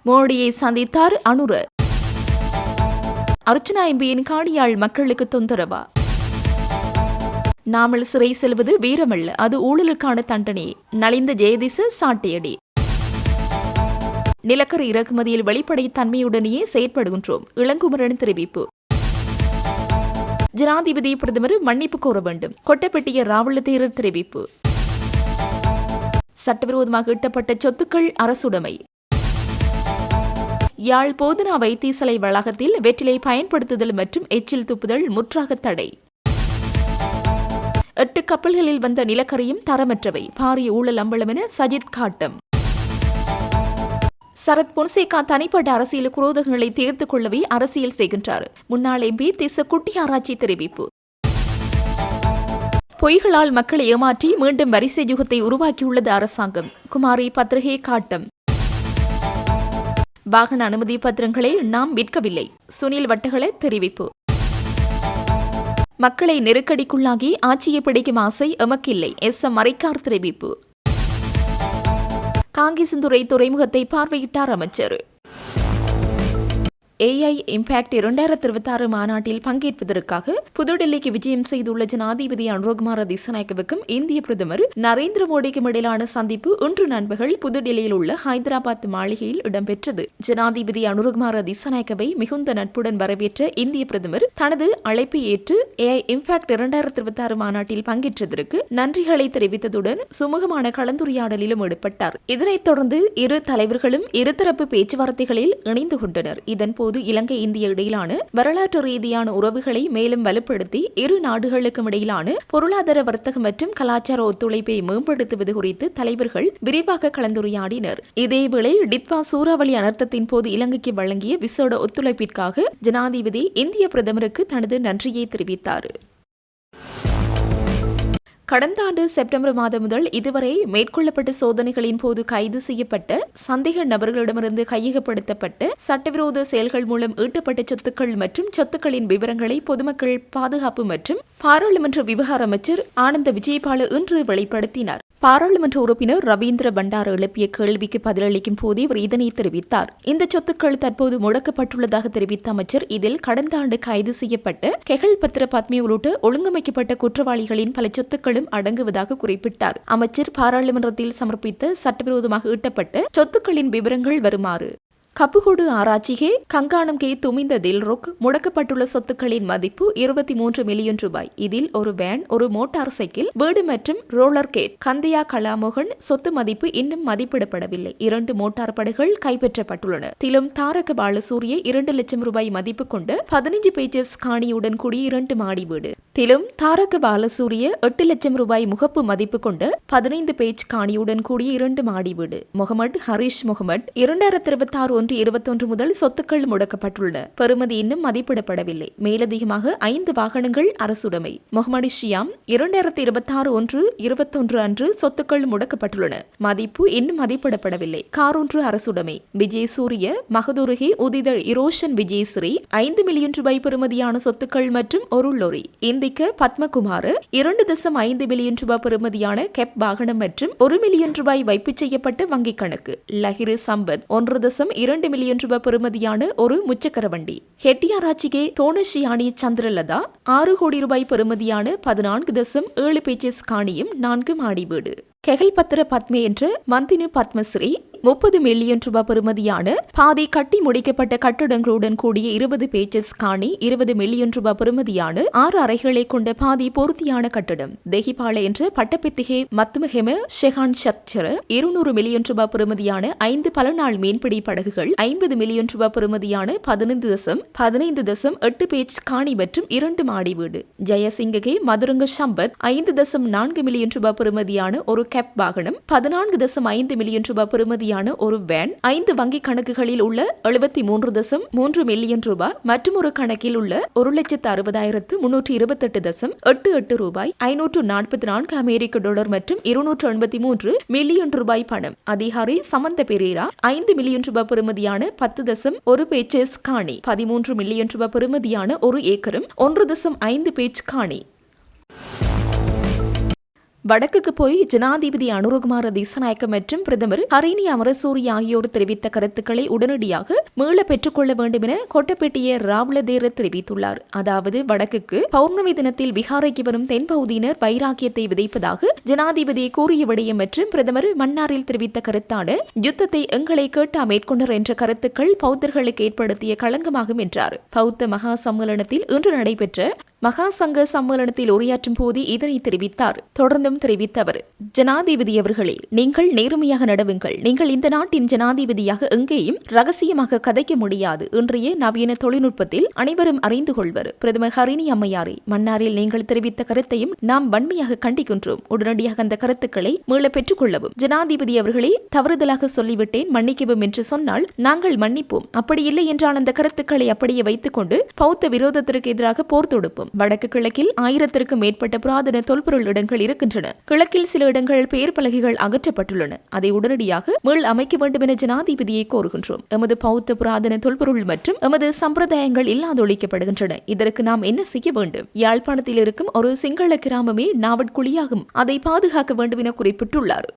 மோடியை சந்தித்தார் அனுர. அர்ச்சனா எம்பியின் காடியாள் மக்களுக்கு தொந்தரவா? நாமல் சிறை செல்வது வீரமல்ல, அது ஊழலுக்கான தண்டனை. நலிந்த ஜெயதிச சாட்டையடி. நிலக்கரி இறக்குமதியில் வெளிப்படைத்தன்மையுடனேயே செயற்படுகின்றோம், இளங்குமரன் தெரிவிப்பு. ஜனாதிபதி பிரதமர் மன்னிப்பு கோர வேண்டும், கொட்டப்பட்டிய ராவல தேரர் தெரிவிப்பு. சட்டவிரோதமாக ஈட்டப்பட்ட சொத்துக்கள் அரசுடைமை. யாழ் போதனா வைத்தியசாலை வளாகத்தில் வெற்றிலை பயன்படுத்துதல் மற்றும் எச்சில் துப்புதல் முற்றாக தடை. 8 கப்பல்களில் வந்த நிலக்கரியும் தரமற்றவை, பாரிய ஊழல் அம்பலம் என சஜித் காட்டம். சரத் பொன்சேகா தனிப்பட்ட அரசியல் குரோதங்களை தீர்த்துக் கொள்ளவே அரசியல் செய்கின்றார், முன்னாள் எம்பி திச குட்டியாராய்ச்சி தெரிவிப்பு. பொய்களால் மக்களை ஏமாற்றி மீண்டும் வரிசை யுகத்தை உருவாக்கியுள்ளது அரசாங்கம், குமாரி பத்ரகே காட்டம். வாகன அனுமதி பத்திரங்களை நாம் விற்கவில்லை, சுனில் வட்டகள தெரிவிப்பு. மக்களை நெருக்கடிக்குள்ளாகி ஆட்சியை பிடிக்கும் ஆசை எமக்கில்லை, எம் மரைக்கார் தெரிவிப்பு. காங்கேசன்துறை துறைமுகத்தை பார்வையிட்டார் அமைச்சர். AI இம்பாக்ட் 2026 மாநாட்டில் பங்கேற்பதற்காக புதுடெல்லிக்கு விஜயம் செய்துள்ள ஜனாதிபதி அனுரகுமார திசாநாயக்கவுக்கும் இந்திய பிரதமர் நரேந்திர மோடிக்கும் இடையிலான சந்திப்பு இன்று நண்பகல் புதுடெல்லியில் உள்ள ஹைதராபாத் மாளிகையில் இடம்பெற்றது. ஜனாதிபதி அனுரகுமார திசாநாயக்கவை மிகுந்த நட்புடன் வரவேற்ற இந்திய பிரதமர் தனது அழைப்பை ஏற்று AI இம்பாக்ட் 2026 மாநாட்டில் பங்கேற்றதற்கு நன்றிகளை தெரிவித்ததுடன் சுமூகமான கலந்துரையாடலிலும் ஈடுபட்டார். இதனைத் தொடர்ந்து இரு தலைவர்களும் இருதரப்பு பேச்சுவார்த்தைகளில் இணைந்து கொண்டனர். இதன்போது இலங்கை இந்திய இடையிலான வரலாற்று ரீதியான உறவுகளை மேலும் வலுப்படுத்தி இரு நாடுகளுக்கும் இடையிலான பொருளாதார வர்த்தகம் மற்றும் கலாச்சார ஒத்துழைப்பை மேம்படுத்துவது குறித்து தலைவர்கள் விரிவாக கலந்துரையாடினர். இதேவேளை டிட்வா சூறாவளி அனர்த்தத்தின் போது இலங்கைக்கு வழங்கிய விசேட ஒத்துழைப்பிற்காக ஜனாதிபதி இந்திய பிரதமருக்கு தனது நன்றியை தெரிவித்தார். கடந்த ஆண்டு செப்டம்பர் மாதம் முதல் இதுவரை மேற்கொள்ளப்பட்ட சோதனைகளின் போது கைது செய்யப்பட்ட சந்தேக நபர்களிடமிருந்து கையகப்படுத்தப்பட்ட சட்டவிரோத செயல்கள் மூலம் ஈட்டப்பட்ட சொத்துக்கள் மற்றும் சொத்துக்களின் விவரங்களை பொதுமக்கள் பாதுகாப்பு மற்றும் பாராளுமன்ற விவகார அமைச்சர் ஆனந்த விஜயபால இன்று வெளிப்படுத்தினார். பாராளுமன்ற உறுப்பினர் ரவீந்திர பண்டார எழுப்பிய கேள்விக்கு பதிலளிக்கும் போது இவர் இதனை தெரிவித்தார். இந்த சொத்துக்கள் தற்போது முடக்கப்பட்டுள்ளதாக தெரிவித்த அமைச்சர், இதில் கடந்த ஆண்டு கைது செய்யப்பட்ட கெகல் பத்ர பத்மி உள்ளிட்ட ஒழுங்கமைக்கப்பட்ட குற்றவாளிகளின் பல சொத்துக்களும் அடங்குவதாக குறிப்பிட்டார். அமைச்சர் பாராளுமன்றத்தில் சமர்ப்பித்த சட்டவிரோதமாக ஈட்டப்பட்ட சொத்துக்களின் விவரங்கள் வருமாறு: கப்புகோடு ஆராய்ச்சிகே கங்கானம் கே துமிந்த தில்ரோக் முடக்கப்பட்டுள்ள சொத்துக்களின் மதிப்பு 23 மில்லியன் ரூபாய். இதில் ஒரு வேன், ஒரு மோட்டார் சைக்கிள், வீடு மற்றும் ரோலர் கேட். கந்தையா கலாமோகன் சொத்து மதிப்பு இன்னும் மதிப்பிடப்படவில்லை. 2 மோட்டார் படைகள் கைப்பற்றப்பட்டுள்ளன. திலும் தாரக பாலசூரிய 2 லட்சம் ரூபாய் மதிப்பு கொண்ட 15 பேஜஸ் காணியுடன் கூடிய 2 மாடி வீடு. திலும் தாரக பாலசூரிய 8 லட்சம் ரூபாய் முகப்பு மதிப்பு கொண்ட 15 பேஜ் காணியுடன் கூடிய 2 மாடி வீடு. முகமது ஹரிஷ் முகமது 2026-21 முதல் சொத்துக்கள் முடக்கப்பட்டுள்ளன. பெறுமதி இன்னும் மதிப்பிடப்படவில்லை. மேலதிகமாக 5 வாகனங்கள் அரசுடைமை. முகமது ஷியாம் 2026-21 அன்று சொத்துக்கள் முடக்கப்பட்டுள்ளன. மதிப்பு இன்னும் மதிப்பிடப்படவில்லை. கார் ஒன்று அரசுடைமை. விஜய் சூரிய மகதூருகே உதித இரோஷன் விஜயஸ்ரீ 5 மில்லியன் ரூபாய் பெறுமதியான சொத்துக்கள் மற்றும் ஒரு லொரி. இந்திக்க பத்மகுமார் 2.5 மில்லியன் ரூபாய் பெறுமதியான கேப் வாகனம் மற்றும் 1 மில்லியன் ரூபாய் வைப்பு செய்யப்பட்ட வங்கிக் கணக்கு. லஹிரு சம்பத் 1.2 மில்லியன் ரூபாய் பெறுமதியான ஒரு முச்சக்கர வண்டி. ஹெட்டியாராச்சிகே தோணஷியானி சந்திரலதா 6 கோடி ரூபாய் பெறுமதியான 14.7 பேஜஸ் காணியும் 4 மாடி வீடு. கெகல் பத்ர பத்மே என்ற மந்தினு பத்மஸ்ரீ 30 மில்லியன் ரூபாய் பெறுமதியான பாதி கட்டி முடிக்கப்பட்ட கட்டடங்களுடன் கூடிய 20 பேஜஸ் காணி 20 மில்லியன் ரூபாய் பெறுமதியான 6 அறைகளை கொண்ட பாதி பூர்த்தியான கட்டடம். தெஹிபால என்ற பட்டப்பெத்திகே மத்துமஹெம ஷெஹான் சத்சர 200 மில்லியன் ரூபாய் பெறுமதியான 5 பலநாள் மீன்பிடி படகுகள் 50 மில்லியன் ரூபாய் பெறுமதியான 15.8 பேஜ் காணி மற்றும் 2 மாடி வீடு. ஜெயசிங்ககே மதுரங்க சம்பத் 5.4 மில்லியன் ரூபாய் பெறுமதியான ஒரு கேப் வாகனம், 14.5 மில்லியன் ரூபாய் பெறுமதியான ஒரு வேன், 5 வங்கி கணக்குகளில் உள்ள 73.3 மில்லியன் ரூபாய் மற்றும் ஒரு கணக்கில் உள்ள 1,60,328.88 ரூபாய், 544 அமெரிக்க டாலர் மற்றும் 283 மில்லியன் ரூபாய் பணம். அதிகாரி சமந்த பெரேரா 5 மில்லியன் ரூபாய் பெறுமதியான 10.1 பேஜஸ் காணி, 13 மில்லியன் ரூபாய் பெறுமதியான ஒரு ஏக்கரும் 1.5 பேஜ் காணி. வடக்குக்கு போய் ஜனாதிபதி அனுரகுமார திசாநாயக்க மற்றும் பிரதமர் ஹரிணி அமரசூரி ஆகியோர் தெரிவித்த கருத்துக்களை உடனடியாக மீள பெற்றுக்கொள்ள வேண்டும் என கொட்டப்பேட்டிய ராவுலதேர தெரிவித்துள்ளார். அதாவது வடக்குக்கு பௌர்ணமி தினத்தில் விஹாரைக்கு வரும் தென்பகுதியினர் வைராக்கியத்தை விதைப்பதாக ஜனாதிபதி கூறிய விடயம் மற்றும் பிரதமர் மன்னாரில் தெரிவித்த கருத்தான யுத்தத்தை எங்களை கேட்டா மேற்கொண்டர் என்ற கருத்துக்கள் பௌத்தர்களுக்கு ஏற்படுத்திய களங்கமாகும் என்றார். பௌத்த மகா சம்மேளனத்தில் இன்று நடைபெற்ற மகா சங்க சம்மேளனத்தில் உரையாற்றும் போது இதனை தெரிவித்தார். தொடர்ந்தும் தெரிவித்த அவர், ஜனாதிபதி அவர்களே, நீங்கள் நேர்மையாக நடவுங்கள். நீங்கள் இந்த நாட்டின் ஜனாதிபதியாக எங்கேயும் ரகசியமாக கதைக்க முடியாது. இன்றைய நவீன தொழில்நுட்பத்தில் அனைவரும் அறிந்து கொள்வர். பிரதமர் ஹரிணி அம்மையாரே, மன்னாரில் நீங்கள் தெரிவித்த கருத்தையும் நாம் வன்மையாக கண்டிக்கின்றோம். உடனடியாக அந்த கருத்துக்களை மீள பெற்றுக் கொள்ளவும். ஜனாதிபதி அவர்களே, தவறுதலாக சொல்லிவிட்டேன், மன்னிக்கவும் என்று சொன்னால் நாங்கள் மன்னிப்போம். அப்படி இல்லை என்றால் அந்த கருத்துக்களை அப்படியே வைத்துக் கொண்டு பௌத்த விரோதத்திற்கு எதிராக போர் தொடுப்போம். வடக்கு கிழக்கில் 1000க்கும் மேற்பட்ட புராதன தொல்பொருள் இடங்கள் இருக்கின்றன. கிழக்கில் சில இடங்கள் பெயர் பலகைகள் அகற்றப்பட்டுள்ளன. அதை உடனடியாக மீள் அமைக்க வேண்டும் என ஜனாதிபதியை கோருகின்றோம். எமது பௌத்த புராதன தொல்பொருள் மற்றும் எமது சம்பிரதாயங்கள் இல்லாதொழிக்கப்படுகின்றன. இதற்கு நாம் என்ன செய்ய வேண்டும்? யாழ்ப்பாணத்தில் இருக்கும் ஒரு சிங்கள கிராமமே நாவட்குழியாகும். அதை பாதுகாக்க வேண்டும் என குறிப்பிட்டுள்ளார்.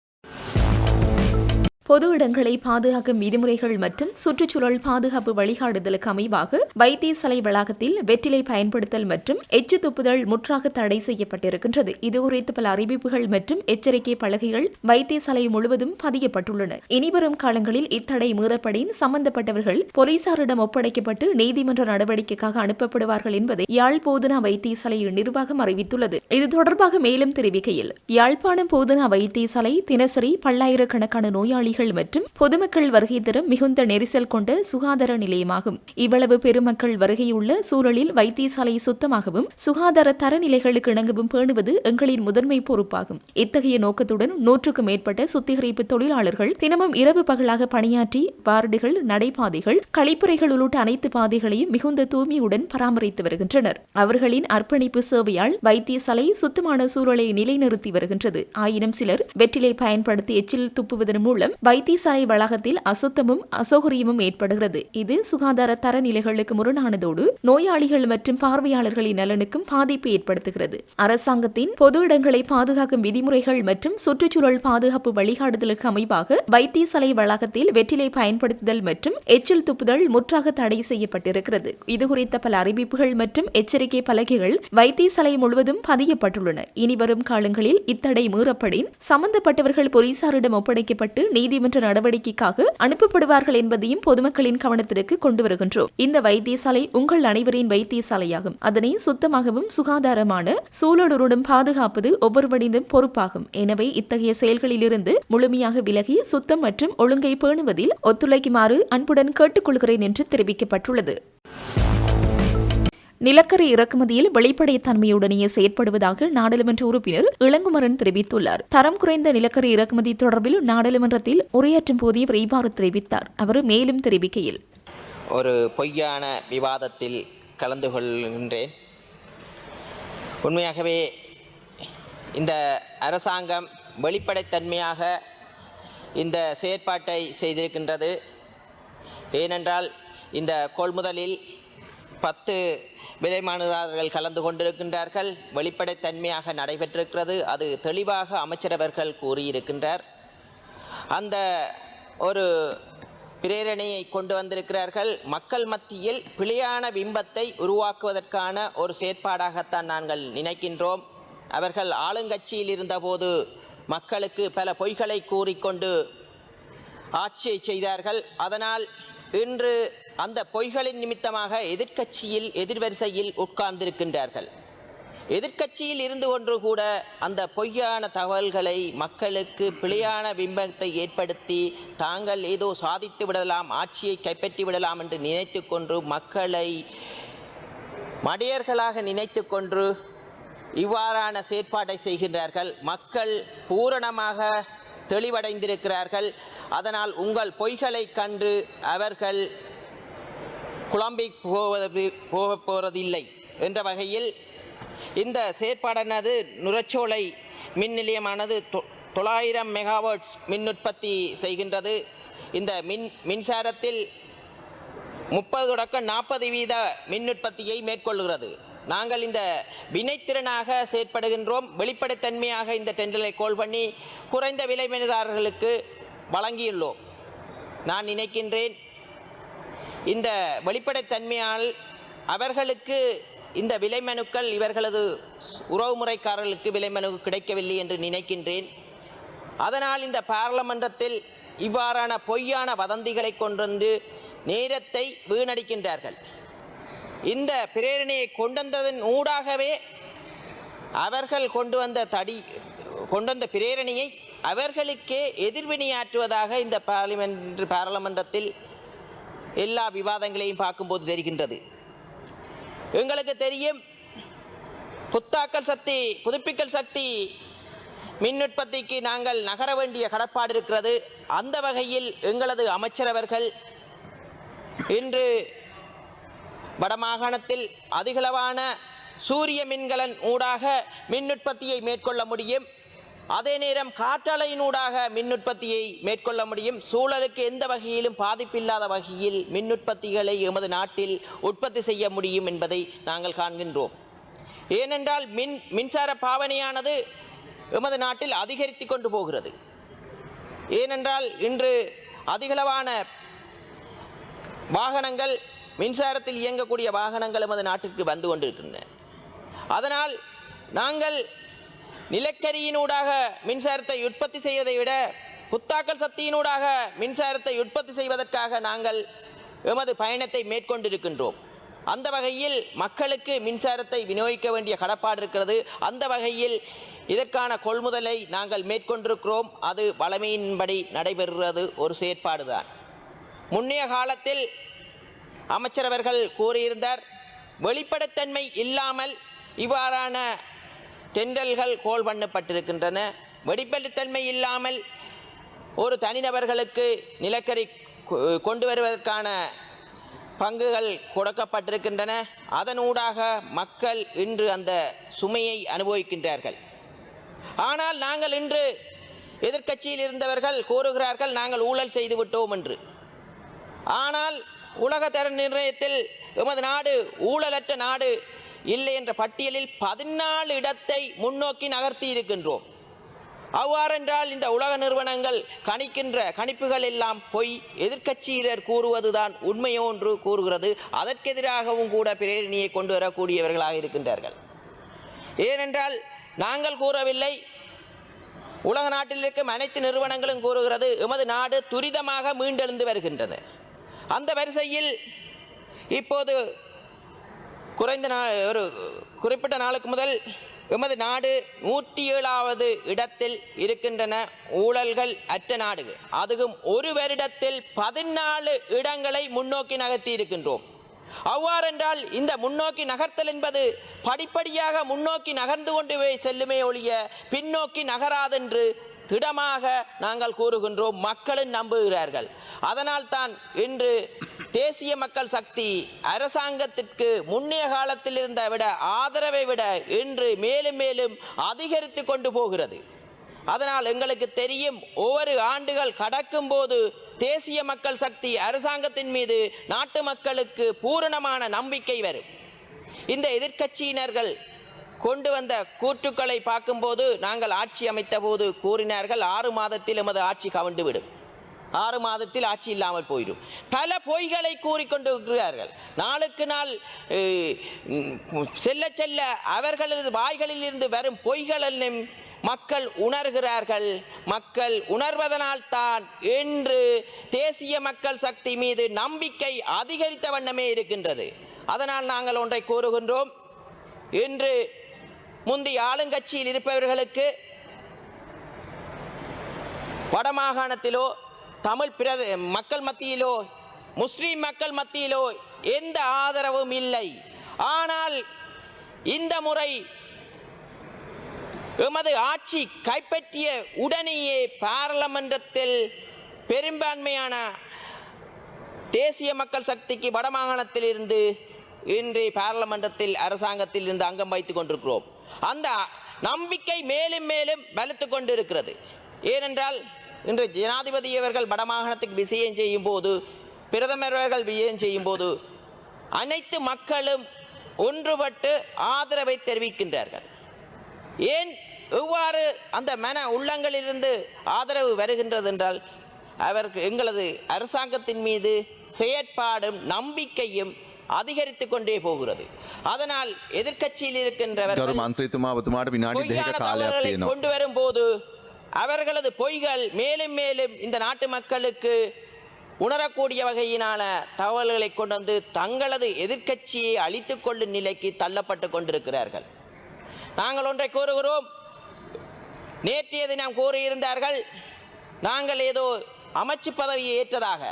பொது இடங்களை பாதுகாக்கும் விதிமுறைகள் மற்றும் சுற்றுச்சூழல் பாதுகாப்பு வழிகாட்டுதலுக்கு அமைவாக வைத்தியசாலை வளாகத்தில் வெற்றிலை பயன்படுத்தல் மற்றும் எச்சு துப்புதல் முற்றாக தடை செய்யப்பட்டிருக்கின்றது. இதுகுறித்து பல அறிவிப்புகள் மற்றும் எச்சரிக்கை பலகைகள் வைத்தியசாலை முழுவதும் பதியப்பட்டுள்ளன. இனிவரும் காலங்களில் இத்தடை மீறப்படின் சம்பந்தப்பட்டவர்கள் போலீசாரிடம் ஒப்படைக்கப்பட்டு நீதிமன்ற நடவடிக்கைக்காக அனுப்பப்படுவார்கள் என்பதை யாழ் போதனா வைத்தியசாலை நிர்வாகம் அறிவித்துள்ளது. இது தொடர்பாக மேலும் தெரிவிக்கையில், யாழ்ப்பாணம் போதனா வைத்தியசாலை தினசரி பல்லாயிரக்கணக்கான நோயாளிகள் மற்றும் பொதுமக்கள் வருகை தரும் மிகுந்த நெரிசல் கொண்ட சுகாதார நிலையமாகும். இவ்வளவு பெருமக்கள் வருகையுள்ள சூழலில் வைத்தியசாலை சுத்தமாகவும் சுகாதார தரநிலைகளுக்கு இணங்கவும் பேணுவது எங்களின் முதன்மை பொறுப்பாகும். இத்தகைய நோக்கத்துடன் 100க்கும் மேற்பட்ட சுத்திகரிப்பு தொழிலாளர்கள் தினமும் இரவு பகலாக பணியாற்றி வார்டுகள், நடைபாதைகள், கழிப்பறைகள் உள்ளிட்ட அனைத்து பாதைகளையும் மிகுந்த தூய்மையுடன் பராமரித்து வருகின்றனர். அவர்களின் அர்ப்பணிப்பு சேவையால் வைத்தியசாலை சுத்தமான சூழலை நிலைநிறுத்தி வருகின்றது. ஆயினும் சிலர் வெற்றிலை பயன்படுத்தி எச்சில் துப்புவதன் மூலம் வைத்தியசாலை வளாகத்தில் அசுத்தமும் அசௌகரியமும் ஏற்படுகிறது. இது சுகாதார தரநிலைகளுக்கு முரணானதோடு நோயாளிகள் மற்றும் பார்வையாளர்களின் நலனுக்கும் பாதிப்பு ஏற்படுத்துகிறது. அரசாங்கத்தின் பொது இடங்களை பாதுகாக்கும் விதிமுறைகள் மற்றும் சுற்றுச்சூழல் பாதுகாப்பு வழிகாட்டுதலுக்கு அமைவாக வைத்தியசாலை வளாகத்தில் வெற்றிலை பயன்படுத்துதல் மற்றும் எச்சில் துப்புதல் முற்றாக தடை செய்யப்பட்டிருக்கிறது. இதுகுறித்த பல அறிவிப்புகள் மற்றும் எச்சரிக்கை பலகைகள் வைத்தியசாலை முழுவதும் பதியப்பட்டுள்ளன. இனிவரும் காலங்களில் இத்தடை மீறப்படின் சம்பந்தப்பட்டவர்கள் போலீசாரிடம் ஒப்படைக்கப்பட்டு நீதிமன்ற நடவடிக்கைக்காக அனுப்பப்படுவார்கள் என்பதையும் பொதுமக்களின் கவனத்திற்கு கொண்டு வருகின்றோம். இந்த வைத்தியசாலை உங்கள் அனைவரின் வைத்தியசாலையாகும். அதனை சுத்தமாகவும் சுகாதாரமான சூழலுடன் பாதுகாப்பது ஒவ்வொருவரின் பொறுப்பாகும். எனவே இத்தகைய செயல்களிலிருந்து முழுமையாக விலகி சுத்தம் மற்றும் ஒழுங்கை பேணுவதில் ஒத்துழைக்குமாறு அன்புடன் கேட்டுக்கொள்கிறேன் என்று தெரிவிக்கப்பட்டுள்ளது. நிலக்கரி இறக்குமதியில் வெளிப்படைத்தன்மையுடனேயே செயற்படுவதாக நாடாளுமன்ற உறுப்பினர் இளங்குமரன் தெரிவித்துள்ளார். தரம் குறைந்த நிலக்கரி இறக்குமதி தொடர்பில் நாடாளுமன்றத்தில் உரையாற்றும் போதே அவர் இவ்வாறு தெரிவித்தார். அவர் மேலும் தெரிவிக்கையில், ஒரு பொய்யான விவாதத்தில் கலந்து கொள்கின்றேன். உண்மையாகவே இந்த அரசாங்கம் வெளிப்படைத்தன்மையாக இந்த செயற்பாட்டை செய்திருக்கின்றது. ஏனென்றால் இந்த கொள்முதலில் 10 விலைமானுதாரர்கள் கலந்து கொண்டிருக்கின்றார்கள். வெளிப்படைத்தன்மையாக நடைபெற்றிருக்கிறது. அது தெளிவாக அமைச்சரவர்கள் கூறியிருக்கின்றார். அந்த ஒரு பிரேரணையை கொண்டு வந்திருக்கிறார்கள். மக்கள் மத்தியில் பிழையான பிம்பத்தை உருவாக்குவதற்கான ஒரு செயற்பாடாகத்தான் நாங்கள் நினைக்கின்றோம். அவர்கள் ஆளுங்கட்சியில் இருந்தபோது மக்களுக்கு பல பொய்களை கூறிக்கொண்டு ஆட்சியை செய்தார்கள். அதனால் இன்று அந்த பொய்களின் நிமித்தமாக எதிர்க்கட்சியில் எதிர்வரிசையில் உட்கார்ந்திருக்கின்றார்கள். எதிர்க்கட்சியில் இருந்து கொண்டு கூட அந்த பொய்யான தகவல்களை மக்களுக்கு பிழையான பிம்பத்தை ஏற்படுத்தி தாங்கள் ஏதோ சாதித்து விடலாம், ஆட்சியை கைப்பற்றி விடலாம் என்று நினைத்து கொண்டு மக்களை மடையர்களாக நினைத்து கொண்டு இவ்வாறான செயற்பாட்டை செய்கின்றார்கள். மக்கள் பூரணமாக தெளிவடைந்திருக்கிறார்கள். அதனால் உங்கள் பொய்களை கண்டு அவர்கள் குழம்பி போவதில்லை என்ற வகையில் இந்த செயற்பாடானது நுரச்சோலை மின் நிலையமானது 900 மெகாவாட்ஸ் மின் உற்பத்தி செய்கின்றது. இந்த மின்சாரத்தில் 30 தொடக்கம் 40% மின் உற்பத்தியை மேற்கொள்கிறது. நாங்கள் இந்த வினைத்திறனாக செயற்படுகின்றோம். வெளிப்படைத்தன்மையாக இந்த டெண்டரை கோல் பண்ணி குறைந்த விலை மனிதர்களுக்கு வழங்கியுள்ளோம். நான் நினைக்கின்றேன் இந்த வெளிப்படைத்தன்மையால் அவர்களுக்கு இந்த விலை மனுக்கள் இவர்களது உறவுமுறைக்காரர்களுக்கு விலை மனு கிடைக்கவில்லை என்று நினைக்கின்றேன். அதனால் இந்த பாராளுமன்றத்தில் இவ்வாறான பொய்யான வதந்திகளை கொண்டு நேரத்தை வீணடிக்கின்றார்கள். இந்த பிரேரணையை கொண்டதன் ஊடாகவே அவர்கள் கொண்டு வந்த பிரேரணையை அவர்களுக்கே எதிர்வினையாற்றுவதாக இந்த பாராளுமன்றத்தில் எல்லா விவாதங்களையும் பார்க்கும்போது தெரிகின்றது. எங்களுக்கு தெரியும் புதுப்பிக்கல் சக்தி மின் உற்பத்திக்கு நாங்கள் நகர வேண்டிய கடப்பாடு இருக்கிறது. அந்த வகையில் எங்களது அமைச்சரவர்கள் இன்று வடமாகாணத்தில் அதிகளவான சூரிய மின்கலன் ஊடாக மின் உற்பத்தியை மேற்கொள்ள முடியும். அதே நேரம் காற்றாலையினூடாக மின் உற்பத்தியை மேற்கொள்ள முடியும். சூழலுக்கு எந்த வகையிலும் பாதிப்பில்லாத வகையில் மின் உற்பத்திகளை எமது நாட்டில் உற்பத்தி செய்ய முடியும் என்பதை நாங்கள் காண்கின்றோம். ஏனென்றால் மின்சார பாவனையானது எமது நாட்டில் அதிகரித்து கொண்டு போகிறது. ஏனென்றால் இன்று அதிகளவான வாகனங்கள் மின்சாரத்தில் இயங்கக்கூடிய வாகனங்கள் எமது நாட்டிற்கு வந்து கொண்டிருக்கின்றன. அதனால் நாங்கள் நிலக்கரியினூடாக மின்சாரத்தை உற்பத்தி செய்வதை விட புத்தாக்கல் சக்தியினூடாக மின்சாரத்தை உற்பத்தி செய்வதற்காக நாங்கள் எமது பயணத்தை மேற்கொண்டிருக்கின்றோம். அந்த வகையில் மக்களுக்கு மின்சாரத்தை விநியோகிக்க வேண்டிய கடப்பாடு இருக்கிறது. அந்த வகையில் இதற்கான கொள்முதலை நாங்கள் மேற்கொண்டிருக்கிறோம். அது வளமையின்படி நடைபெறுகிறது ஒரு செயற்பாடுதான். முன்னைய காலத்தில் அமைச்சரவர்கள் கூறியிருந்தார், வெளிப்படைத்தன்மை இல்லாமல் இவ்வாறான டெண்டல்கள் கோல் பண்ணப்பட்டிருக்கின்றன. வெளிப்படைத்தன்மை இல்லாமல் ஒரு தனிநபர்களுக்கு நிலக்கரி கொண்டு வருவதற்கான பங்குகள் கொடுக்கப்பட்டிருக்கின்றன. அதனூடாக மக்கள் இன்று அந்த சுமையை அனுபவிக்கின்றார்கள். ஆனால் நாங்கள் இன்று எதிர்க்கட்சியில் இருந்தவர்கள் கூறுகிறார்கள் நாங்கள் ஊழல் செய்து விட்டோம் என்று. ஆனால் உலக தர நிர்ணயத்தில் எமது நாடு ஊழலற்ற நாடு இல்லை என்ற பட்டியலில் 14 இடத்தை முன்னோக்கி நகர்த்தி இருக்கின்றோம். அவ்வாறென்றால் இந்த உலக நிறுவனங்கள் கணிக்கின்ற கணிப்புகள் எல்லாம் பொய். எதிர்க்கட்சியினர் கூறுவதுதான் உண்மையோ என்று கூறுகிறது. அதற்கெதிராகவும் கூட பிரேரணையை கொண்டு வரக்கூடியவர்களாக இருக்கின்றார்கள். ஏனென்றால் நாங்கள் கூறவில்லை, உலக நாட்டில் இருக்கும் அனைத்து நிறுவனங்களும் கூறுகிறது எமது நாடு துரிதமாக மீண்டெழுந்து வருகின்றது. அந்த வரிசையில் இப்போது ஒரு குறிப்பிட்ட நாளுக்கு முதல் எமது நாடு 107வது இடத்தில் இருக்கின்றன ஊழல்கள் அற்ற நாடுகள். அதுவும் ஒரு வருடத்தில் 14 இடங்களை முன்னோக்கி நகர்த்தி இருக்கின்றோம். அவ்வாறென்றால் இந்த முன்னோக்கி நகர்த்தல் என்பது படிப்படியாக முன்னோக்கி நகர்ந்து கொண்டு செல்லுமே ஒழிய பின்னோக்கி நகராதென்று திடமாக நாங்கள் கூறுகின்றோம். மக்களும் நம்புகிறார்கள். அதனால் தான் இன்று தேசிய மக்கள் சக்தி அரசாங்கத்திற்கு முன்னைய காலத்தில் இருந்த விட ஆதரவை விட இன்று மேலும் மேலும் அதிகரித்து கொண்டு போகிறது. அதனால் எங்களுக்கு தெரியும், ஒவ்வொரு ஆண்டுகள் கடக்கும் போது தேசிய மக்கள் சக்தி அரசாங்கத்தின் மீது நாட்டு மக்களுக்கு பூரணமான நம்பிக்கை வரும். இந்த எதிர்க்கட்சியினர்கள் கொண்டு வந்த கூற்றுக்களை பார்க்கும்போது நாங்கள் ஆட்சி அமைத்த போது கூறினார்கள் 6 மாதத்தில் எமது ஆட்சி கவிழ்ந்துவிடும், 6 மாதத்தில் ஆட்சி இல்லாமல் போயிடும். பல பொய்களை கூறிக்கொண்டிருக்கிறார்கள். நாளுக்கு நாள் செல்ல செல்ல அவர்களது வாய்களில் இருந்து வரும் பொய்களிலும் மக்கள் உணர்கிறார்கள். மக்கள் உணர்வதனால் தான் இன்று தேசிய மக்கள் சக்தி மீது நம்பிக்கை அதிகரித்த வண்ணமே இருக்கின்றது. அதனால் நாங்கள் ஒன்றை கூறுகின்றோம், இன்று முந்தைய ஆளுங்கட்சியில் இருப்பவர்களுக்கு வடமாகாணத்திலோ தமிழ் மக்கள் மத்தியிலோ முஸ்லிம் மக்கள் மத்தியிலோ எந்த ஆதரவும் இல்லை. ஆனால் இந்த முறை எமது ஆட்சி கைப்பற்றிய உடனேயே பாராளுமன்றத்தில் பெரும்பான்மையான தேசிய மக்கள் சக்திக்கு வடமாகாணத்தில் இருந்து இன்று பாராளுமன்றத்தில் அரசாங்கத்தில் இருந்து அங்கம் வைத்துக் கொண்டிருக்கிறோம். அந்த நம்பிக்கை மேலும் மேலும் வலுத்து கொண்டிருக்கிறது. ஏனென்றால் இன்று ஜனாதிபதி அவர்கள் வடமாகாணத்துக்கு விஜயம் செய்யும் போது, பிரதமர் அவர்கள் விஜயம் செய்யும் போது அனைத்து மக்களும் ஒன்றுபட்டு ஆதரவை தெரிவிக்கின்றார்கள். ஏன் எவ்வாறு அந்த மன உள்ளங்களிலிருந்து ஆதரவு வருகின்றது என்றால் எங்களது அரசாங்கத்தின் மீது செயற்பாடும் நம்பிக்கையும் அதிகரித்துக் கொண்டே போகிறது. அதனால் எதிர்க்கட்சியில் இருக்கின்றவர்கள் கொண்டு வரும் போது அவர்களது பொய்கள் மேலும் மேலும் இந்த நாட்டு மக்களுக்கு உணரக்கூடிய வகையிலான தகவல்களை கொண்டு வந்து தங்களது எதிர்க்கட்சியை அழித்துக் கொள்ளும் நிலைக்கு தள்ளப்பட்டு கொண்டிருக்கிறார்கள். நாங்கள் ஒன்றை கூறுகிறோம். நேற்றைய தினம் கூறியிருந்தார்கள், நாங்கள் ஏதோ அமைச்சு பதவியை ஏற்றதாக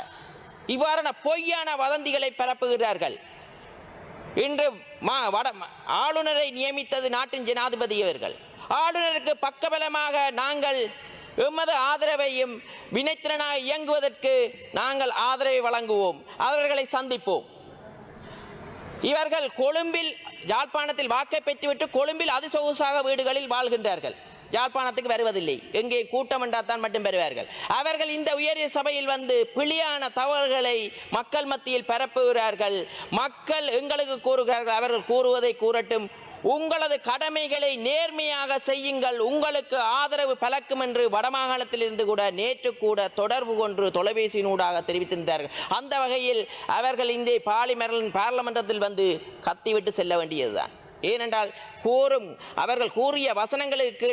இவ்வாறான பொய்யான வதந்திகளை பரப்புகிறார்கள். இன்று ஆளுநரை நியமித்தது நாட்டின் ஜனாதிபதி அவர்கள். ஆளுநருக்கு பக்கபலமாக நாங்கள் எமது ஆதரவையும் வினைத்திறனாக இயங்குவதற்கு நாங்கள் ஆதரவை வழங்குவோம், அவர்களை சந்திப்போம். இவர்கள் கொழும்பில் யாழ்ப்பாணத்தில் வாக்கை பெற்றுவிட்டு கொழும்பில் அதிசொகுசாக வீடுகளில் வாழ்கின்றார்கள். யாழ்ப்பாணத்துக்கு வருவதில்லை. எங்கே கூட்டம் என்றால்தான் மட்டும் பெறுவார்கள். அவர்கள் இந்த உயரிய சபையில் வந்து பிழையான தகவல்களை மக்கள் மத்தியில் பரப்புகிறார்கள். மக்கள் எங்களுக்கு கூறுகிறார்கள், அவர்கள் கூறுவதை கூறட்டும். உங்களது கடமைகளை நேர்மையாக செய்யுங்கள், உங்களுக்கு ஆதரவு பலக்கும் என்று வடமாகாணத்தில் இருந்து கூட நேற்று கூட தொடர்பு கொண்டு தொலைபேசியினூடாக தெரிவித்திருந்தார்கள். அந்த வகையில் அவர்கள் இந்த பார்லிமெண்டத்தில் வந்து கத்திவிட்டு செல்ல வேண்டியதுதான். ஏனென்றால் அவர்கள் கூறிய வசனங்களுக்கு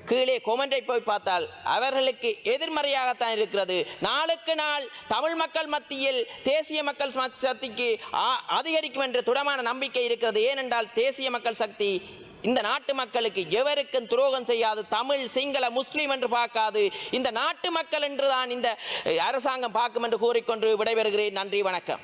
கீழே கொமெண்டை போய் பார்த்தால் அவர்களுக்கு எதிர்மறையாகத்தான் இருக்கிறது. நாளுக்கு நாள் தமிழ் மக்கள் மத்தியில் தேசிய மக்கள் சக்திக்கு அதிகரிக்கும் என்ற திடமான நம்பிக்கை இருக்கிறது. ஏனென்றால் தேசிய மக்கள் சக்தி இந்த நாட்டு மக்களுக்கு எவருக்கும் துரோகம் செய்யாது. தமிழ், சிங்கள, முஸ்லீம் என்று பார்க்காது. இந்த நாட்டு மக்கள் என்றுதான் இந்த அரசாங்கம் பார்க்கும் என்று கூறிக்கொண்டு விடைபெறுகிறேன். நன்றி, வணக்கம்.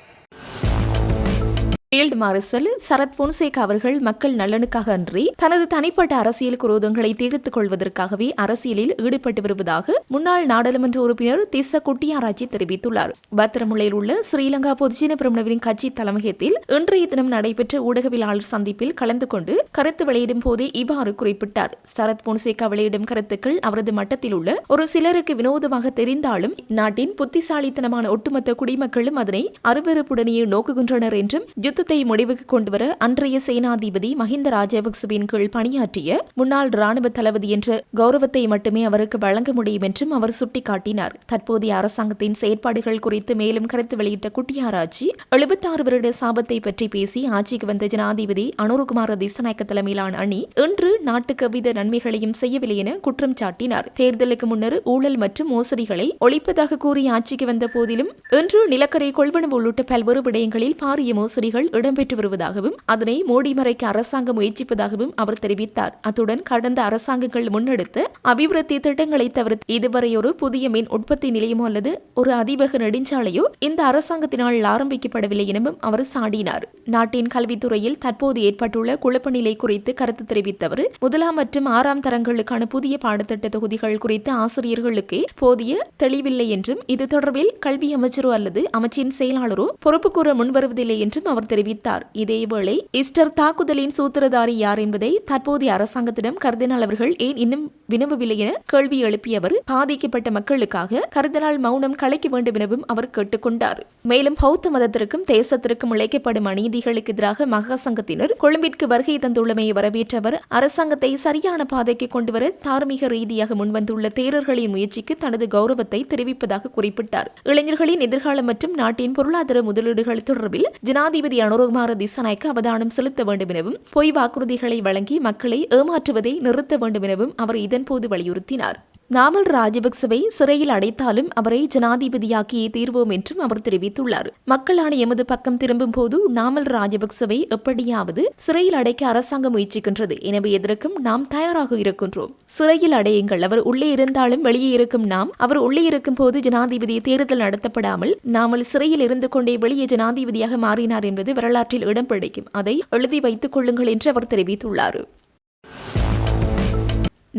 ஃபீல்டு மார்ஷல் சரத் பொன்சேகா அவர்கள் மக்கள் நலனுக்காக அன்றி தனது தனிப்பட்ட அரசியல் குரோதங்களை தீர்த்துக் கொள்வதற்காகவே அரசியலில் ஈடுபட்டு வருவதாக முன்னாள் நாடாளுமன்ற உறுப்பினர் திஸ்ஸ குட்டியாராச்சி தெரிவித்துள்ளார். பத்திரமுல்லையில் உள்ள ஸ்ரீலங்கா பொதுஜன பிரமுனவின் கட்சி தலைமையகத்தில் இன்றைய தினம் நடைபெற்ற ஊடகவியலாளர் சந்திப்பில் கலந்து கொண்டு கருத்து வெளியிடும் போதே இவ்வாறு குறிப்பிட்டார். சரத் பொன்சேகா வெளியிடும் கருத்துக்கள் அவரது மட்டத்தில் உள்ள ஒரு சிலருக்கு வினோதமாக தெரிந்தாலும் நாட்டின் புத்திசாலித்தனமான ஒட்டுமொத்த குடிமக்களும் அதனை அருவருப்புடனேயே நோக்குகின்றனர் என்றும் யுத்தத்தை முடிவுக்கு கொண்டுவர அன்றைய சேனாதிபதி மஹிந்த ராஜபக்சவின் கீழ் பணியாற்றிய முன்னாள் ராணுவ தளபதி என்ற கௌரவத்தை மட்டுமே அவருக்கு வழங்க முடியும் என்றும் அவர் சுட்டிக்காட்டினார். தற்போதைய அரசாங்கத்தின் செயற்பாடுகள் குறித்து மேலும் கருத்து வெளியிட்ட குட்டியாராச்சி 76 வருட சாபத்தை பற்றி பேசி ஆட்சிக்கு வந்த ஜனாதிபதி அனுரகுமார திசாநாயக்க தலைமையிலான அணி இன்று நாட்டுக்கு எவ்வித நன்மைகளையும் செய்யவில்லை என குற்றம் சாட்டினார். தேர்தலுக்கு முன்னர் ஊழல் மற்றும் மோசடிகளை ஒழிப்பதாக கூறி ஆட்சிக்கு வந்த போதிலும் இன்று நிலக்கரை கொள்வனவு உள்ளிட்ட பல்வேறு விடயங்களில் பாரிய மோசடிகள் இடம்பெற்று வருவதாகவும் அதனை மூடி மறைக்க அரசாங்கம் முயற்சிப்பதாகவும் அவர் தெரிவித்தார். அத்துடன் கடந்த அரசாங்கங்கள் முன்னெடுத்த அபிவிருத்தி திட்டங்களை தவிர இதுவரை ஒரு புதிய மின் உற்பத்தி நிலையமோ அல்லது ஒரு அதிவேக நெடுஞ்சாலையோ இந்த அரசாங்கத்தினால் ஆரம்பிக்கப்படவில்லை எனவும் அவர் சாடினார். நாட்டின் கல்வித்துறையில் தற்போது ஏற்பட்டுள்ள குழப்ப நிலை குறித்து கருத்து தெரிவித்த அவர் 1ஆம் மற்றும் 6ஆம் தரங்களுக்கான புதிய பாடத்திட்ட தொகுதிகள் குறித்து ஆசிரியர்களுக்கு போதிய தெளிவில்லை என்றும் இது தொடர்பில் கல்வி அமைச்சரோ அல்லது அமைச்சின் செயலாளரோ பொறுப்பு கூற முன்வருவதில்லை என்றும் அவர் தெரிவித்தார். இதேவேளை ஈஸ்டர் தாக்குதலின் சூத்திரதாரி யார் என்பதை தற்போதைய அரசாங்கத்திடம் கர்தினால் அவர்கள் ஏன் இன்னும் வினவவில்லை என கேள்வி எழுப்பிய அவர் பாதிக்கப்பட்ட மக்களுக்காக கர்தினால் மௌனம் கலைக்க வேண்டும் எனவும் அவர் கேட்டுக்கொண்டார். மேலும் பௌத்த மதத்திற்கும் தேசத்திற்கும் இழைக்கப்படும் அநீதிகளுக்கு எதிராக மகா சங்கத்தினர் கொழும்பிற்கு வருகை தந்துள்ளமையை வரவேற்ற அவர் அரசாங்கத்தை சரியான பாதைக்கு கொண்டுவர தார்மீக ரீதியாக முன்வந்துள்ள தேரர்களின் முயற்சிக்கு தனது கௌரவத்தை தெரிவிப்பதாக குறிப்பிட்டார். இளைஞர்களின் எதிர்காலம் மற்றும் நாட்டின் பொருளாதார முதலீடுகள் தொடர்பில் ஜனாதிபதி அனுரகுமார திசாநாயக்க அவதானம் செலுத்த வேண்டும் எனவும் பொய் வாக்குறுதிகளை வழங்கி மக்களை ஏமாற்றுவதை நிறுத்த வேண்டும் எனவும் அவர் இதன்போது வலியுறுத்தினார். நாமல் ராஜபக்சவை சிறையில் அடைத்தாலும் அவரை ஜனாதிபதியாக்கியே தீர்வோம் என்றும் அவர் தெரிவித்துள்ளார். மக்களான எமது பக்கம் திரும்பும் போது நாமல் ராஜபக்சவை எப்படியாவது சிறையில் அடைக்க அரசாங்கம் முயற்சிக்கின்றது. எனவே எதற்கும் நாம் தயாராக இருக்கின்றோம். சிறையில் அடையுங்கள். அவர் உள்ளே இருந்தாலும் வெளியே இருக்கும் நாம். அவர் உள்ளே இருக்கும் போது ஜனாதிபதி தேர்தல் நடத்தப்படாமல் நாமல் சிறையில் இருந்து கொண்டே வெளியே ஜனாதிபதியாக மாறினார் என்பது வரலாற்றில் இடம் பிடிக்கும். அதை எழுதி வைத்துக் கொள்ளுங்கள் என்று அவர் தெரிவித்துள்ளார்.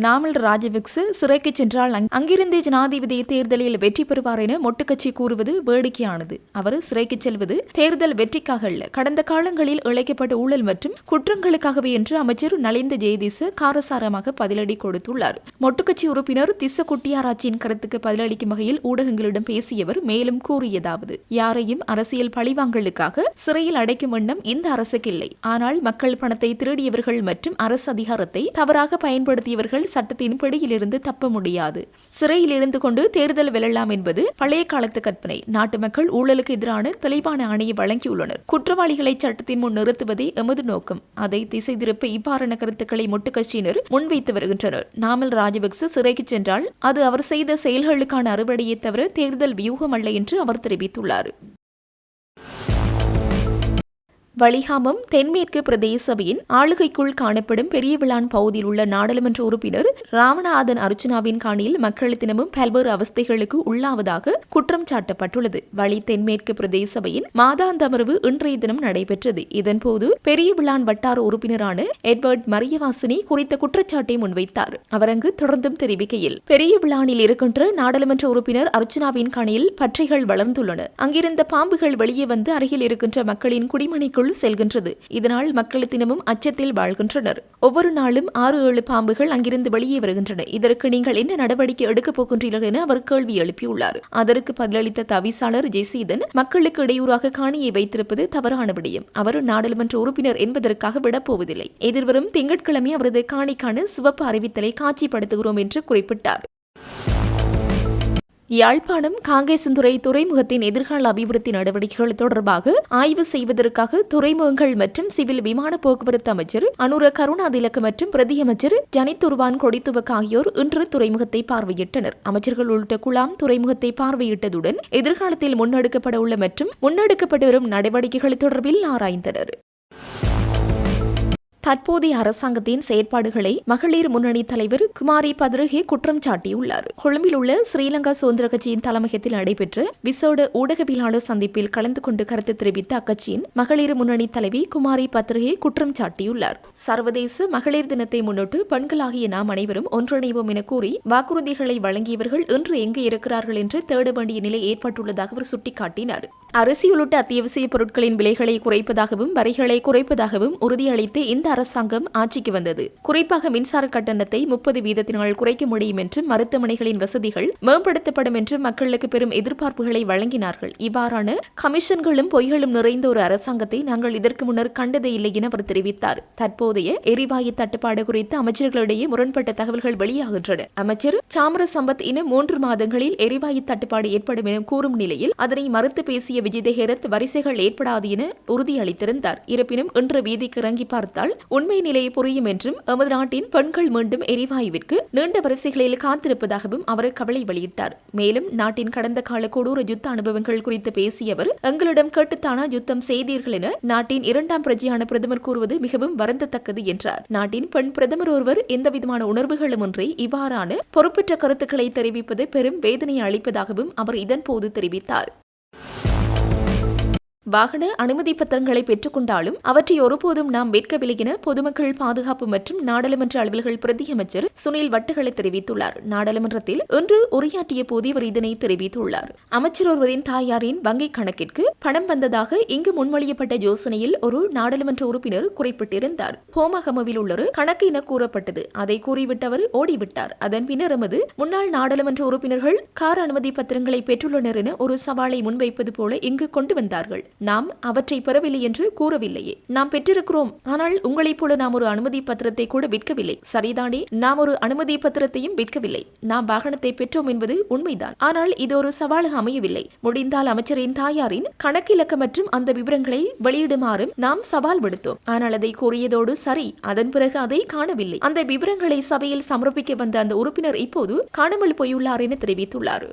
நாமல் ராஜபக்ச சிறைக்கு சென்றால் அங்கிருந்து ஜனாதிபதி தேர்தலில் வெற்றி பெறுவார் என மொட்டுக்கட்சி கூறுவது வேடிக்கையானது. அவர் சிறைக்கு செல்வது தேர்தல் வெற்றிக்காக அல்ல, கடந்த காலங்களில் இழைக்கப்பட்ட ஊழல் மற்றும் குற்றங்களுக்காகவே என்று அமைச்சர் நலிந்த ஜெயதிச காரசாரமாக பதிலடி கொடுத்துள்ளார். மொட்டுக்கட்சி உறுப்பினர் திஸ்ஸ குட்டியாராச்சியின் கருத்துக்கு பதிலளிக்கும் வகையில் ஊடகங்களிடம் பேசியவர் மேலும் கூறியதாவது: யாரையும் அரசியல் பழிவாங்கலுக்காக சிறையில் அடைக்கும் எண்ணம் இந்த அரசுக்கு இல்லை. ஆனால் மக்கள் பணத்தை திருடியவர்கள் மற்றும் அரசு அதிகாரத்தை தவறாக பயன்படுத்தியவர்கள் சட்டத்தின் பிடியிலிருந்து தப்ப முடியாது. சிறையில் இருந்து கொண்டு தேர்தல் வெல்லலாம் என்பது பழைய காலத்து கற்பனை. நாட்டு மக்கள் ஊழலுக்கு எதிரான தெளிவான ஆணையை வழங்கியுள்ளனர். குற்றவாளிகளை சட்டத்தின் முன் நிறுத்துவதே எமது நோக்கம். அதை திசை திருப்ப இவ்வாறான கருத்துக்களை மொட்டுக்கட்சியினர் முன்வைத்து வருகின்றனர். நாமல் ராஜபக்ச சிறைக்கு சென்றால் அது அவர் செய்த செயல்களுக்கான அறுவடையை தவிர தேர்தல் வியூகம் அல்ல என்று அவர் தெரிவித்துள்ளார். வலிகாமம் தென்மேற்கு பிரதேச சபையின் ஆளுகைக்குள் காணப்படும் பெரிய விளான் பகுதியில் உள்ள நாடாளுமன்ற உறுப்பினர் ராமநாதன் அர்ச்சுனாவின் காணியில் மக்கள் தினமும் பல்வேறு அவஸ்தைகளுக்கு உள்ளாவதாக குற்றம் சாட்டப்பட்டுள்ளது. வலி தென்மேற்கு பிரதேச சபையின் மாதாந்த அமர்வு இன்றைய தினம் நடைபெற்றது. இதன்போது பெரிய விளான் வட்டார உறுப்பினரான எட்வர்ட் மரியவாசினி குறித்த குற்றச்சாட்டை முன்வைத்தார். அவர் அங்கு தொடர்ந்தும் தெரிவிக்கையில், பெரிய விளானில் இருக்கின்ற நாடாளுமன்ற உறுப்பினர் அர்ச்சுனாவின் காணியில் பற்றைகள் வளர்ந்துள்ளன. அங்கிருந்த பாம்புகள் வெளியே வந்து அருகில் இருக்கின்ற மக்களின் குடிமனைக்குள் செல்கின்றது. இதனால் மக்கள் தினமும் அச்சத்தில் வாழ்கின்றனர். ஒவ்வொரு நாளும் 6-7 பாம்புகள் அங்கிருந்து வெளியே வருகின்றன. இதற்கு நீங்கள் என்ன நடவடிக்கை எடுக்கப் போகின்றீர்கள் என அவர் கேள்வி எழுப்பியுள்ளார். அதற்கு பதிலளித்த தவிசாளர் ஜெய்சீதன், மக்களுக்கு இடையூறாக காணியை வைத்திருப்பது தவறான விடயம். அவர் நாடாளுமன்ற உறுப்பினர் என்பதற்காக விடப்போவதில்லை. எதிர்வரும் திங்கட்கிழமை அவரது காணிக்கான சிவப்பு அறிவித்தலை காட்சிப்படுத்துகிறோம் என்று குறிப்பிட்டார். யாழ்ப்பாணம் காங்கேசன்துறை துறைமுகத்தின் எதிர்கால அபிவிருத்தி நடவடிக்கைகள் தொடர்பாக ஆய்வு செய்வதற்காக துறைமுகங்கள் மற்றும் சிவில் விமான போக்குவரத்து அமைச்சர் அனுர கருணாதிலக்க மற்றும் பிரதியமைச்சர் ஜனித்துருவான் கொடித்துவக் ஆகியோர் இன்று துறைமுகத்தை பார்வையிட்டனர். அமைச்சர்கள் உள்ளிட்ட குழாம் துறைமுகத்தை பார்வையிட்டதுடன் எதிர்காலத்தில் முன்னெடுக்கப்பட உள்ள மற்றும் முன்னெடுக்கப்பட்டு வரும் நடவடிக்கைகள் தொடர்பில் ஆராய்ந்தனர். தற்போதைய அரசாங்கத்தின் செயற்பாடுகளை மகளிர் முன்னணி தலைவர் குமாரி பத்ரஹே குற்றம் சாட்டியுள்ளார். கொழும்பில் உள்ள ஸ்ரீலங்கா சுதந்திர கட்சியின் தலைமையகத்தில் நடைபெற்ற விசேட ஊடகவியலாளர் சந்திப்பில் கலந்து கொண்டு கருத்து தெரிவித்த அக்கட்சியின் மகளிர் முன்னணி தலைவி குமாரி பத்ரஹே குற்றம் சாட்டியுள்ளார். சர்வதேச மகளிர் தினத்தை முன்னிட்டு பெண்களாகிய நாம் அனைவரும் ஒன்றிணைவோம் என கூறி வாக்குறுதிகளை வழங்கியவர்கள் இன்று எங்கு இருக்கிறார்கள் என்று தேட வேண்டிய நிலை ஏற்பட்டுள்ளதாக அவர் சுட்டிக்காட்டினார். அரிசி உள்ளிட்ட அத்தியாவசிய பொருட்களின் விலைகளை குறைப்பதாகவும் வரிகளை குறைப்பதாகவும் உறுதியளித்து இந்த அரசாங்கம் ஆட்சிக்கு வந்தது. குறிப்பாக மின்சார கட்டணத்தை 30% குறைக்க முடியும் என்றும் மருத்துவமனைகளின் வசதிகள் மேம்படுத்தப்படும் என்றும் மக்களுக்கு பெரும் எதிர்பார்ப்புகளை வழங்கினார்கள். இவ்வாறான கமிஷன்களும் பொய்களும் நிறைந்த ஒரு அரசாங்கத்தை நாங்கள் இதற்கு முன்னர் கண்டதே இல்லை என அவர் தெரிவித்தார். தற்போதைய எரிவாயு தட்டுப்பாடு குறித்து அமைச்சர்களிடையே முரண்பட்ட தகவல்கள் வெளியாகின்றன. அமைச்சர் சாமர சம்பத் இன்னும் 3 மாதங்களில் எரிவாயு தட்டுப்பாடு ஏற்படும் என கூறும் நிலையில் அதனை மறுத்து பேசிய விஜித ஹேரத் வரிசைகள் ஏற்படாது என உறுதியளித்திருந்தார். இருப்பினும் இன்று வீதிக்கு இறங்கி பார்த்தால் உண்மை நிலையை புரியும் என்றும் எமது நாட்டின் பெண்கள் மீண்டும் எரிவாயுவிற்கு நீண்ட வரிசைகளில் காத்திருப்பதாகவும் அவர் கவலை வெளியிட்டார். மேலும் நாட்டின் கடந்த கால கொடூர யுத்த அனுபவங்கள் குறித்து பேசிய அவர், எங்களிடம் கேட்டுத்தானா யுத்தம் செய்தீர்கள் என நாட்டின் 2ஆம் பிரஜையான பிரதமர் கூறுவது மிகவும் வருந்தத்தக்கது என்றார். நாட்டின் பெண் பிரதமர் ஒருவர் எந்தவிதமான உணர்வுகளுமின்றி இவ்வாறான பொறுப்பற்ற கருத்துக்களை தெரிவிப்பது பெரும் வேதனையை அளிப்பதாகவும் அவர் இதன்போது தெரிவித்தார். வாகன அனுமதி பத்திரங்களை பெற்றுக்கொண்டாலும் அவற்றை ஒருபோதும் நாம் விற்கவில்லை என பொதுமக்கள் பாதுகாப்பு மற்றும் நாடாளுமன்ற அலுவல்கள் பிரதியமைச்சர் சுனில் வட்டுகளை தெரிவித்துள்ளார். நாடாளுமன்றத்தில் இன்று உரையாற்றிய போது இவர் இதனை தெரிவித்துள்ளார். அமைச்சர் ஒருவரின் தாயாரின் வங்கிக் கணக்கிற்கு பணம் வந்ததாக இங்கு முன்மொழியப்பட்ட யோசனையில் ஒரு நாடாளுமன்ற உறுப்பினர் குறிப்பிட்டிருந்தார். ஹோமகமவில் உள்ள ஒரு கணக்கு என கூறப்பட்டது. அதை கூறிவிட்டவர் ஓடிவிட்டார். அதன் பின்னர் எமது முன்னாள் நாடாளுமன்ற உறுப்பினர்கள் கார் அனுமதி பத்திரங்களை பெற்றுள்ளனர் என ஒரு சவாலை முன்வைப்பது போல இங்கு கொண்டு வந்தார்கள். நாம் அவற்றை பெறவில்லை என்று கூறவில்லையே, நாம் பெற்றிருக்கிறோம். ஆனால் உங்களைப் போல நாம் ஒரு அனுமதி பத்திரத்தை கூட விற்கவில்லை. சரிதானே? நாம் ஒரு அனுமதி பத்திரத்தையும் விற்கவில்லை. நாம் வாகனத்தை பெற்றோம் என்பது உண்மைதான். ஆனால் இது ஒரு சவாலாக அமையவில்லை. முடிந்தால் அமைச்சரின் தாயாரின் கணக்கிலக்க மற்றும் அந்த விவரங்களை வெளியிடுமாறும் நாம் சவால் விடுத்தோம். ஆனால் அதை கூறியதோடு சரி, அதன் பிறகு அதை காணவில்லை. அந்த விவரங்களை சபையில் சமர்ப்பிக்க வந்த அந்த உறுப்பினர் இப்போது காணாமல் போயுள்ளார் என தெரிவித்துள்ளார்.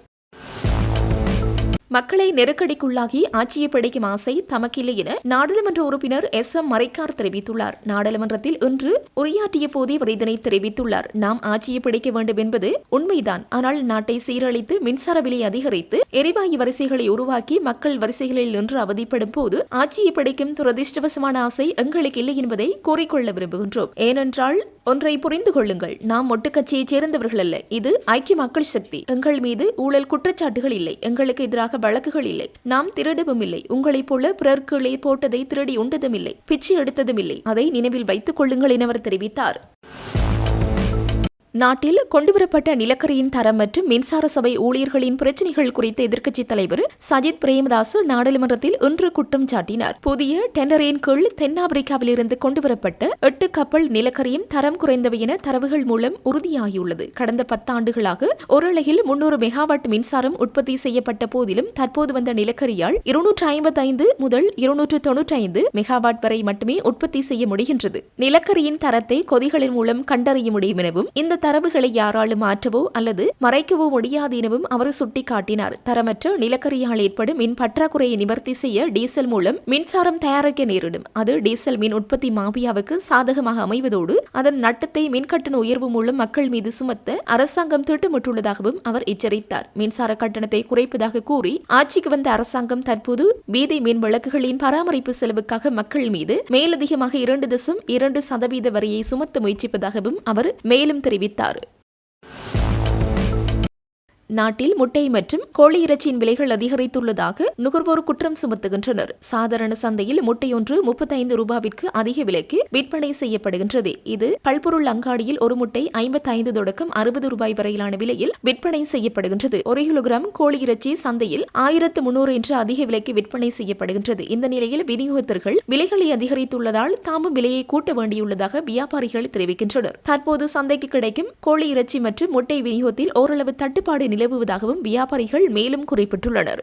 மக்களை நெருக்கடிக்குள்ளாகி ஆட்சியை பிடிக்கும் ஆசை தமக்கில்லை என நாடாளுமன்ற உறுப்பினர் SM மரைக்கார் தெரிவித்துள்ளார். நாடாளுமன்றத்தில் இன்று உரையாற்றிய போதே அவர் இதனை தெரிவித்துள்ளார். நாம் ஆட்சியை பிடிக்க வேண்டும் என்பது உண்மைதான். ஆனால் நாட்டை சீரழித்து மின்சார விலை அதிகரித்து எரிவாயு வரிசைகளை உருவாக்கி மக்கள் வரிசைகளில் நின்று அவதிப்படும் போது ஆட்சியை பிடிக்கும் துரதிருஷ்டவசமான ஆசை எங்களுக்கு இல்லை என்பதை கூறிக்கொள்ள விரும்புகின்றோம். ஏனென்றால் ஒன்றை புரிந்து கொள்ளுங்கள், நாம் ஒட்டுக்கட்சியைச் சேர்ந்தவர்கள் அல்ல. இது ஐக்கிய மக்கள் சக்தி. எங்கள் மீது ஊழல் குற்றச்சாட்டுகள் இல்லை, எங்களுக்கு எதிராக வழக்குகள் இல்லை, நாம் திருடவும் இல்லை, உங்களைப் போல பிறர் கீழே போட்டதை திருடி உண்டதும் இல்லை, பிச்சை எடுத்ததும் இல்லை. அதை நினைவில் வைத்துக் கொள்ளுங்கள் என அவர் தெரிவித்தார். நாட்டில் கொண்டுவரப்பட்ட நிலக்கரியின் தரம் மற்றும் மின்சார சபை ஊழியர்களின் பிரச்சினைகள் குறித்த எதிர்க்கட்சித் தலைவர் சஜித் பிரேமதாஸ் நாடாளுமன்றத்தில் இன்று குற்றம் சாட்டினார். புதிய டெண்டரின் கீழ் தென்னாப்பிரிக்காவிலிருந்து கொண்டுவரப்பட்ட 8 கப்பல் நிலக்கரியும் தரம் குறைந்தவை என தரவுகள் மூலம் உறுதியாகியுள்ளது. கடந்த 10 ஆண்டுகளாக ஒரு அலகில் 300 மெகாவாட் மின்சாரம் உற்பத்தி செய்யப்பட்ட போதிலும் தற்போது வந்த நிலக்கரியால் 255 முதல் 295 மெகாவாட் வரை மட்டுமே உற்பத்தி செய்ய முடிகின்றது. நிலக்கரியின் தரத்தை கொதிகளின் மூலம் கண்டறிய முடியும் எனவும் இந்த தரவுகளை யாராலும் மாற்றவோ அல்லது மறைக்கவோ முடியாது எனவும் அவர் சுட்டிக்காட்டினார். தரமற்ற நிலக்கரியால் ஏற்படும் மின் பற்றாக்குறையை நிவர்த்தி செய்ய டீசல் மூலம் மின்சாரம் தயாரிக்க நேரிடும். அது டீசல் மின் உற்பத்தி மாபியாவுக்கு சாதகமாக அமைவதோடு அதன் நட்டத்தை மின்கட்டண உயர்வு மூலம் மக்கள் மீது சுமத்த அரசாங்கம் திட்டமிட்டுள்ளதாகவும் அவர் எச்சரித்தார். மின்சார கட்டணத்தை குறைப்பதாக கூறி ஆட்சிக்கு வந்த அரசாங்கம் தற்போது வீதி மின் விளக்குகளின் பராமரிப்பு செலவுக்காக மக்கள் மீது மேலதிகமாக 2.2% வரியை சுமத்த முயற்சிப்பதாகவும் அவர் மேலும் தெரிவித்தார். நாட்டில் முட்டை மற்றும் கோழி இறைச்சியின் விலைகள் அதிகரித்துள்ளதாக நுகர்வோர் குற்றம் சுமத்துகின்றனர். சாதாரண சந்தையில் முட்டையொன்று 35 ரூபாவிற்கு அதிக விலைக்கு விற்பனை செய்யப்படுகின்றது. இது பல்பொருள் அங்காடியில் ஒரு முட்டை 55 தொடக்கம் 60 ரூபாய் வரையிலான விலையில் விற்பனை செய்யப்படுகின்றது. 1 கிலோகிராம் கோழி இறைச்சி சந்தையில் 1300 என்று அதிக விலைக்கு விற்பனை செய்யப்படுகின்றது. இந்த நிலையில் விநியோகத்தர்கள் விலைகளை அதிகரித்துள்ளதால் தாமும் விலையை கூட்ட வேண்டியுள்ளதாக வியாபாரிகள் தெரிவிக்கின்றனர். தற்போது சந்தைக்கு கிடைக்கும் கோழி இறைச்சி மற்றும் முட்டை விநியோகத்தில் ஓரளவு தட்டுப்பாடு நிலவுவதாகவும் வியாபாரிகள் மேலும் குறிப்பிட்டுள்ளனர்.